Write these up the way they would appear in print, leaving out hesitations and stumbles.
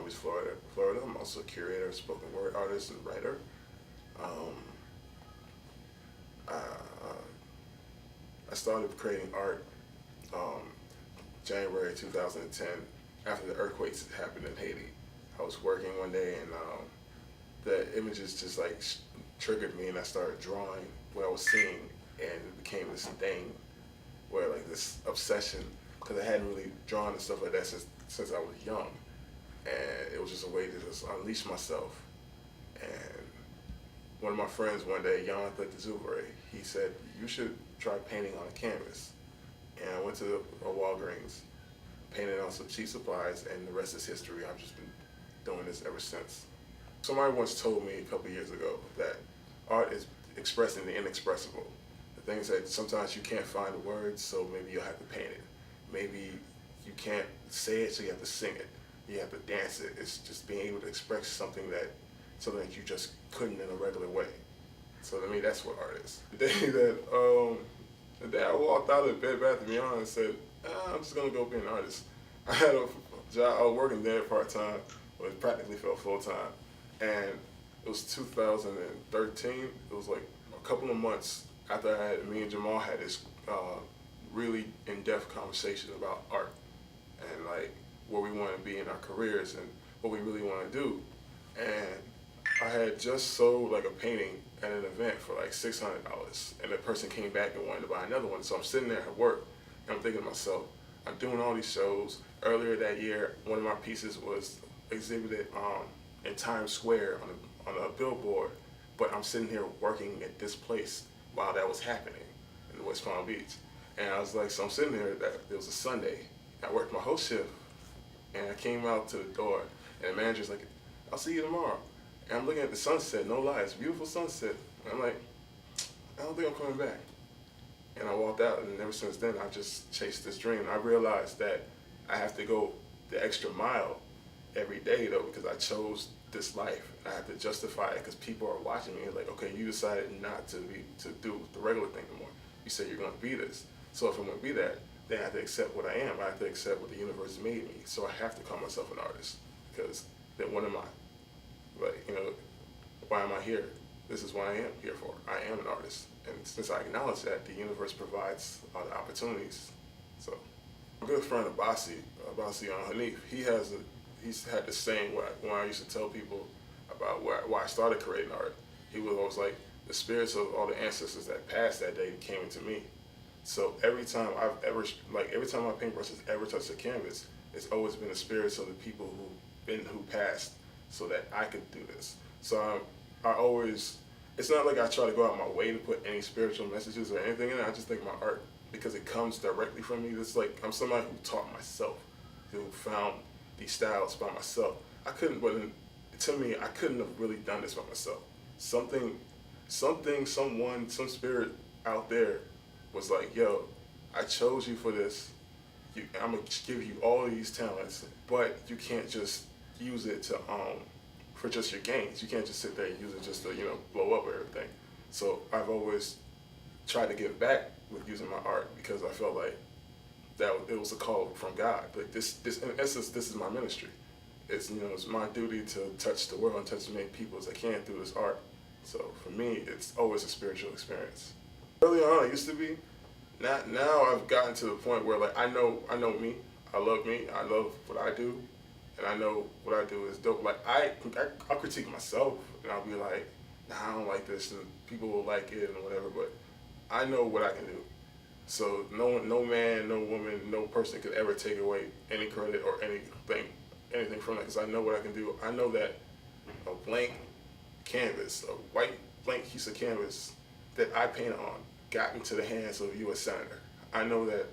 name is Florida. I'm also a curator, spoken word artist, and writer. Um, I, I started creating art January 2010 after the earthquakes happened in Haiti. I was working one day and the images just like triggered me, and I started drawing what I was seeing, and it became this thing where like this obsession, because I hadn't really drawn and stuff like that since I was young, and it was just a way to just unleash myself. And one of my friends one day, Jonathan Zuvere, he said, you should try painting on a canvas. And I went to a Walgreens, painted on some cheap supplies, and the rest is history. I've just been doing this ever since. Somebody once told me a couple years ago that art is expressing the inexpressible. The things that sometimes you can't find the words, so maybe you'll have to paint it. Maybe you can't say it, so you have to sing it. You have to dance it. It's just being able to express something that you just couldn't in a regular way. So to me, that's what art is. The day I walked out of Bed Bath & Beyond and said, I'm just gonna go be an artist. I had a job, I was working there part-time, but it practically felt full-time. And it was 2013, it was like a couple of months after me and Jamal had this really in-depth conversation about art and like where we want to be in our careers and what we really want to do. And I had just sold like a painting at an event for like $600, and the person came back and wanted to buy another one. So I'm sitting there at work, and I'm thinking to myself, I'm doing all these shows. Earlier that year, one of my pieces was exhibited in Times Square on a billboard, but I'm sitting here working at this place while that was happening in West Palm Beach. And I was like, so I'm sitting there, it was a Sunday, I worked my whole shift, and I came out to the door, and the manager's like, I'll see you tomorrow. And I'm looking at the sunset, no lie, it's a beautiful sunset. And I'm like, I don't think I'm coming back. And I walked out, and ever since then, I've just chased this dream. I realized that I have to go the extra mile every day, though, because I chose this life. I have to justify it because people are watching me and like, okay, you decided not to do the regular thing anymore. You said you're going to be this. So if I'm going to be that, then I have to accept what I am. I have to accept what the universe made me. So I have to call myself an artist, because then what am I? Like, why am I here? This is what I am here for. I am an artist. And since I acknowledge that, the universe provides all the opportunities. So, my good friend Abasi Hanif, he's had this saying when I used to tell people about why I started creating art. He was always like, the spirits of all the ancestors that passed that day came into me. So every time my paintbrush has ever touched a canvas, it's always been the spirits of the people who passed, so that I could do this. So I always, it's not like I try to go out my way to put any spiritual messages or anything in it. I just think my art, because it comes directly from me, it's like I'm somebody who taught myself, who found these styles by myself. To me, I couldn't have really done this by myself. Some spirit out there was like, yo, I chose you for this. I'm gonna give you all these talents, but you can't just use it for just your gains. You can't just sit there and use it just to blow up everything. So I've always tried to give back with using my art, because I felt like that it was a call from God. Like this in essence, this is my ministry. It's it's my duty to touch the world and touch as many people as I can through this art. So for me, it's always a spiritual experience. Early on, I used to be. Now I've gotten to the point where like I know me. I love me. I love what I do. And I know what I do is dope. Like I'll critique myself, and I'll be like, nah, I don't like this, and people will like it and whatever. But I know what I can do. So no man, no woman, no person could ever take away any credit or anything from that, because I know what I can do. I know that a blank canvas, a white blank piece of canvas that I painted on, got into the hands of a U.S. Senator. I know that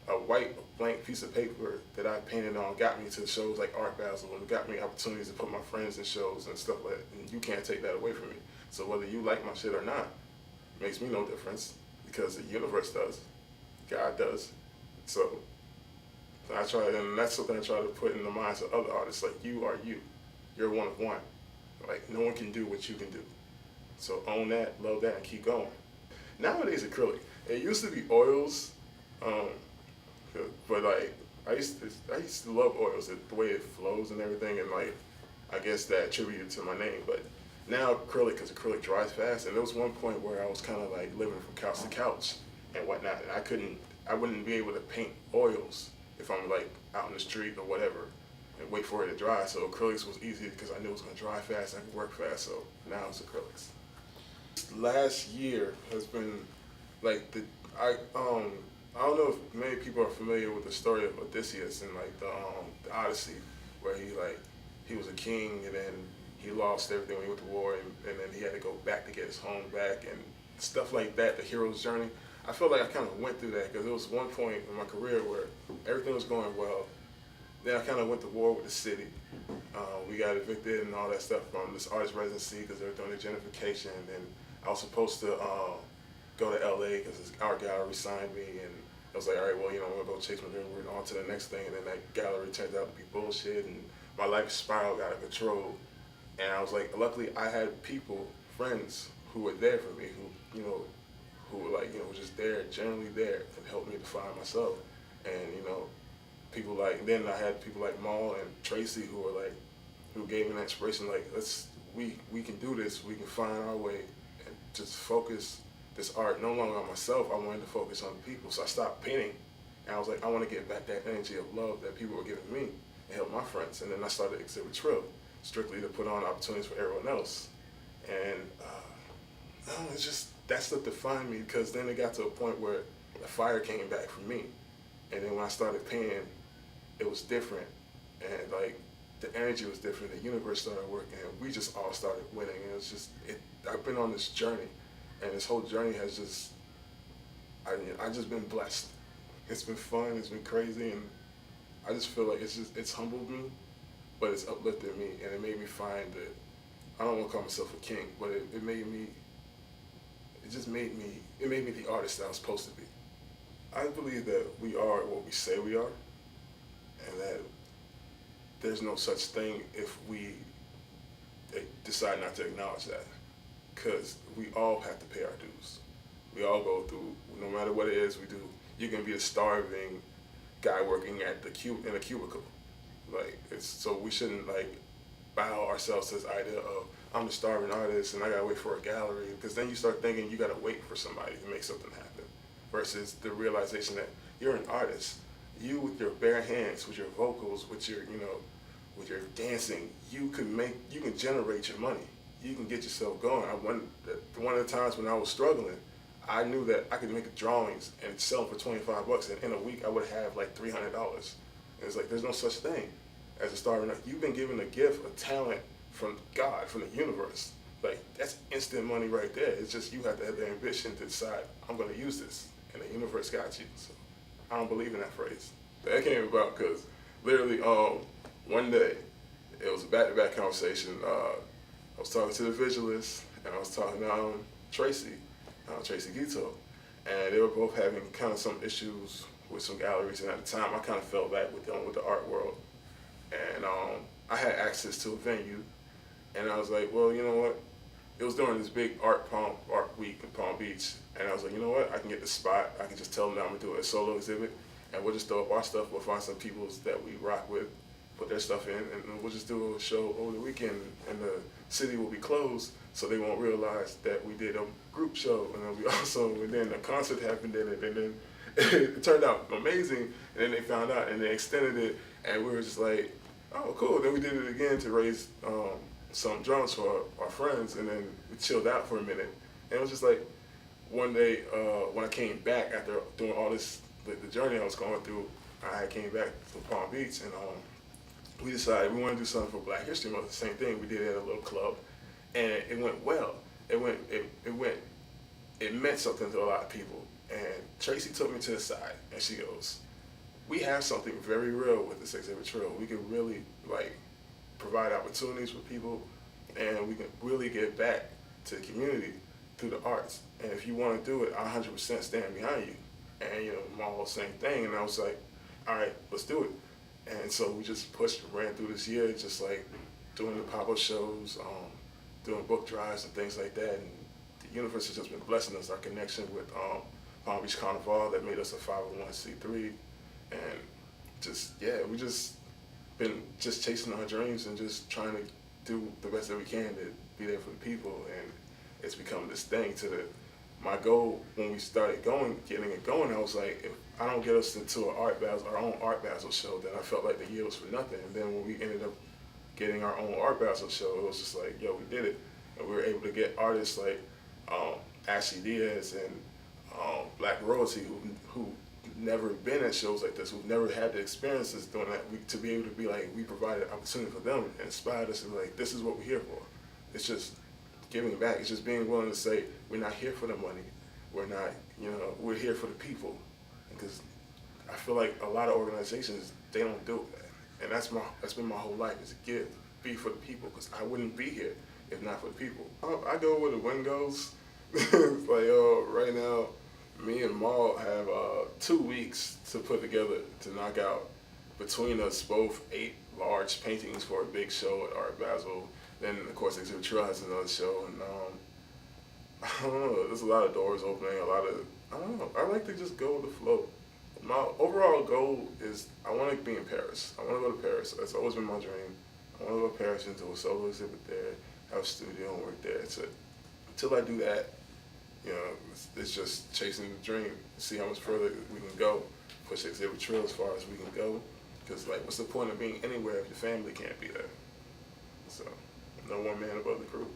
a white blank piece of paper that I painted on got me to shows like Art Basel, and got me opportunities to put my friends in shows and stuff like that. And you can't take that away from me. So whether you like my shit or not, makes me no difference, because the universe does, God does. So and that's something I try to put in the minds of other artists. Like, you are you. You're one of one. Like, no one can do what you can do. So own that, love that, and keep going. Nowadays, acrylic. It used to be oils, but like I used to love oils, the way it flows and everything, and like I guess that attributed to my name. But now acrylic, because acrylic dries fast, and there was one point where I was kind of like living from couch to couch and whatnot, and I wouldn't be able to paint oils if I'm like out in the street or whatever and wait for it to dry. So acrylics was easy because I knew it was gonna dry fast and I could work fast. So now it's acrylics. Last year has been like I don't know if many people are familiar with the story of Odysseus and like the Odyssey, where he was a king and then he lost everything when he went to war and then he had to go back to get his home back and stuff like that, the hero's journey. I feel like I kind of went through that because there was one point in my career where everything was going well. Then I kind of went to war with the city. We got evicted and all that stuff from this artist residency because they were doing the gentrification. And I was supposed to go to LA because this art gallery signed me, and I was like, all right, well, I'm gonna go chase my dream. We're on to the next thing. And then that gallery turned out to be bullshit, and my life spiraled out of control. And I was like, luckily I had people, friends who were there for me, who were like, were just there, generally there, and helped me define myself. And people like, then I had people like Maul and Tracy who gave me that inspiration, like, we can do this, we can find our way, and just focus this art no longer on myself. I wanted to focus on the people. So I stopped painting, and I was like, I want to get back that energy of love that people were giving me and help my friends. And then I started exhibit Treal, strictly to put on opportunities for everyone else. And it's just, that's what defined me, because then it got to a point where the fire came back for me. And then when I started painting, it was different. And like, the energy was different, the universe started working, and we just all started winning. And it was just, I've been on this journey, and this whole journey has just, I've just been blessed. It's been fun, it's been crazy, and I just feel like it's humbled me, but it's uplifted me, and it made me find that, I don't want to call myself a king, but it made me the artist that I was supposed to be. I believe that we are what we say we are, and that there's no such thing if we decide not to acknowledge that, because we all have to pay our dues. We all go through, no matter what it is we do. You can be a starving guy working in a cubicle. So we shouldn't bow ourselves to this idea of, I'm the starving artist and I gotta wait for a gallery, because then you start thinking you gotta wait for somebody to make something happen, versus the realization that you're an artist. You, with your bare hands, with your vocals, with your dancing, you can generate your money. You can get yourself going. One of the times when I was struggling, I knew that I could make drawings and sell them for $25, and in a week I would have $300. And it's like, there's no such thing as a starving artist. You've been given a gift, a talent from God, from the universe. That's instant money right there. It's just you have to have the ambition to decide, I'm gonna use this, and the universe got you. So I don't believe in that phrase. That came about because literally one day, it was a back-to-back conversation. I was talking to the visualist, and I was talking to Tracy Guito, and they were both having kind of some issues with some galleries, and at the time I kind of fell back with them with the art world. And I had access to a venue, and I was like, well, you know what? It was during this big art week in Palm Beach, and I was like, you know what? I can get the spot. I can just tell them that I'm gonna do a solo exhibit, and we'll just throw up our stuff. We'll find some people that we rock with, put their stuff in, and we'll just do a show over the weekend, and the city will be closed, so they won't realize that we did a group show. And then the concert happened, and then it turned out amazing, and then they found out, and they extended it, and we were just like, oh, cool. Then we did it again to raise some drums for our friends, and then we chilled out for a minute. And it was just like, one day when I came back after doing all this, the journey I was going through, I came back to Palm Beach, and we decided we want to do something for Black History Month. The same thing we did at a little club, and it went well. It meant something to a lot of people. And Tracy took me to the side, and she goes, we have something very real with this exhibit Treal. We can really provide opportunities for people, and we can really give back to the community through the arts. And if you want to do it, I 100% stand behind you. And Maul, same thing. And I was like, all right, let's do it. And so we just ran through this year, just doing the pop-up shows, doing book drives and things like that. And the universe has just been blessing us. Our connection with Palm Beach Carnival that made us a 501c3, and we just been chasing our dreams and just trying to do the best that we can to be there for the people, and it's become this thing to the. My goal when we started getting it going, I was like, if I don't get us into our own art basel show, then I felt like the year was for nothing. And then when we ended up getting our own art basel show, it was just like, yo, we did it, and we were able to get artists like Ashley Diaz and Black Royalty who never been at shows like this, who've never had the experiences doing that, to be able to be like, we provided opportunity for them and inspired us to be like, this is what we're here for. It's just giving back. It's just being willing to say, we're not here for the money. We're not, we're here for the people. Because I feel like a lot of organizations, they don't do that. And that's been my whole life, is to give, be for the people. Because I wouldn't be here if not for the people. I go where the wind goes. Like, right now, me and Maul have 2 weeks to put together to knock out, between us both, 8 large paintings for a big show at Art Basel. Then, of course, Exhibit Treal has another show, and I don't know, there's a lot of doors opening, I don't know, I like to just go with the flow. My overall goal is, I want to be in Paris. I want to go to Paris. That's always been my dream. I want to go to Paris and do a solo exhibit there, have a studio and work there. Until I do that, it's just chasing the dream, see how much further we can go, push Exhibit Treal as far as we can go. Because, like, what's the point of being anywhere if your family can't be there? So, no one man above the crew.